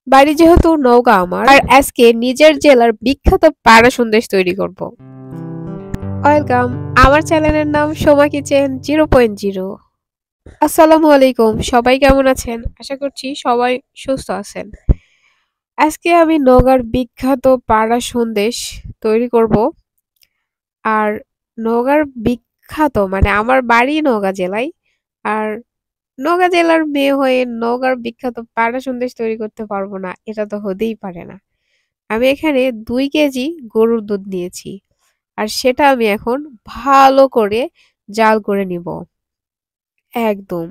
বাড়ি যেহেতু নওগাঁ আমার, আর আজকে নিজের জেলার বিখ্যাত পাড়া সন্দেশ তৈরি করব। ওয়েলকাম, আমার চ্যানেলের নাম সোমা কিচেন 0.0। আসসালামু আলাইকুম, সবাই কেমন আছেন? আশা করছি সবাই সুস্থ আছেন। আজকে আমি নওগাঁর বিখ্যাত পাড়া সন্দেশ তৈরি করব। আর নওগাঁর বিখ্যাত মানে আমার বাড়ি নওগাঁ জেলায়। আর নওগাঁ জেলার মেয়ে হয়ে নওগাঁর বিখ্যাত পাড়া সন্দেশ তৈরি করতে পারবো না, এটা তো হতেই পারে না। আমি এখানে 2 কেজি গরুর দুধ নিয়েছি। আর সেটা আমি এখন ভালো করে জাল করে নিব। একদম।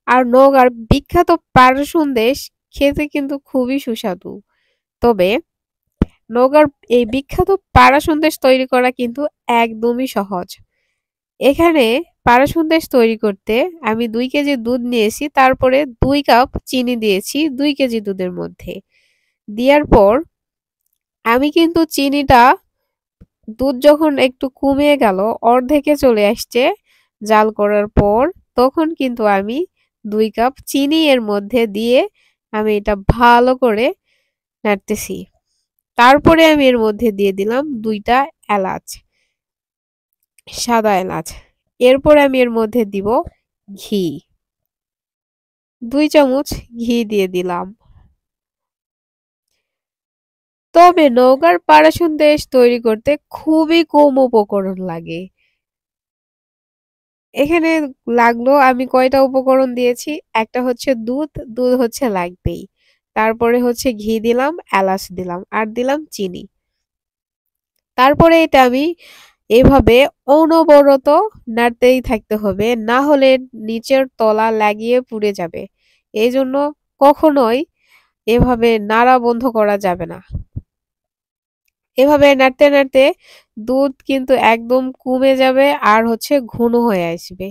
আর নওগাঁর বিখ্যাত পাড়া সন্দেশ খেতে কিন্তু খুবই সুস্বাদু। তবে নওগাঁর এই বিখ্যাত পাড়া সন্দেশ তৈরি করা কিন্তু একদমই সহজ। এখানে পাড়া সন্দেশ তৈরি করতে আমি 2 কেজি দুধ নিয়েছি, তারপরে 2 কাপ চিনি দিয়েছি 2 কেজি দুধের মধ্যে। দেওয়ার পর আমি কিন্তু চিনিটা দুধ যখন একটু কমে গেল, অর্ধেকে চলে আসছে জাল করার পর, তখন কিন্তু আমি 2 কাপ চিনি এর মধ্যে দিয়ে আমি এটা ভালো করে নাড়তেছি। তারপরে আমি এর মধ্যে দিয়ে দিলাম 2টা এলাচ, সাদা এলাচ। এরপর আমি এর মধ্যে দিব ঘি, 2 চামচ ঘি দিয়ে দিলাম। তবে নওগাঁর পাড়া সন্দেশ তৈরি করতে খুবই কম উপকরণ লাগে। এখানে লাগলো, আমি কয়টা উপকরণ দিয়েছি, একটা হচ্ছে দুধ, দুধ হচ্ছে লাগবেই। তারপরে হচ্ছে ঘি দিলাম, এলাচ দিলাম আর দিলাম চিনি। তারপরে এটা আমি এভাবে অনবরত নাড়তেই থাকতে হবে, না হলে নিচের তলা লাগিয়ে পুড়ে যাবে। এই জন্য কখনোই এভাবে নাড়া বন্ধ করা যাবে না। এভাবে নাড়তে নাড়তে দুধ কিন্তু একদম কমে যাবে আর হচ্ছে ঘন হয়ে আসবে।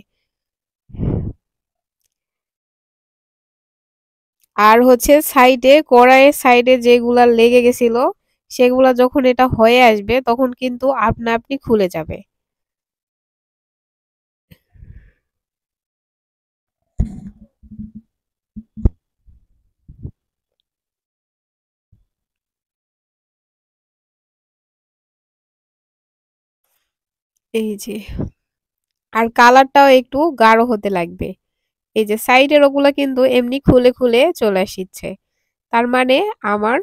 আর হচ্ছে সাইডে, কড়াইয়ের সাইডে যেগুলা লেগে গেছিল সেগুলা যখন এটা হয়ে আসবে তখন কিন্তু আপনা আপনি খুলে যাবে। এই যে, আর কালারটাও একটু গাঢ় হতে লাগবে। এই যে সাইডের ওগুলা কিন্তু এমনি খুলে খুলে চলে আসছে। তার মানে আমার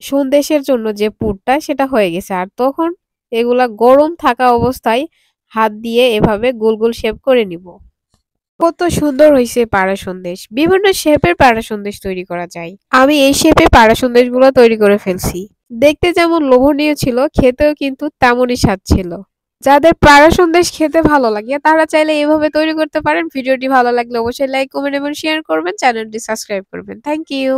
সন্দেশের জন্য যে পুরটা সেটা হয়ে গেছে। আর তখন এগুলা গরম থাকা অবস্থায় হাত দিয়ে এভাবে গোল গোল শেপ করে নিব। কত সুন্দর হয়েছে পাড়া সন্দেশ! বিভিন্ন শেপের পাড়া সন্দেশ তৈরি করা যায়। আমি এই শেপে পাড়া সন্দেশগুলো তৈরি করে ফেলছি। দেখতে যেমন লোভনীয় ছিল, খেতেও কিন্তু তেমনই স্বাদ ছিল। যাদের পাড়া সন্দেশ খেতে ভালো লাগে তারা চাইলে এভাবে তৈরি করতে পারেন। ভিডিওটি ভালো লাগলে অবশ্যই লাইক, কমেন্ট এবং শেয়ার করবেন। চ্যানেলটি সাবস্ক্রাইব করবেন। Thank you.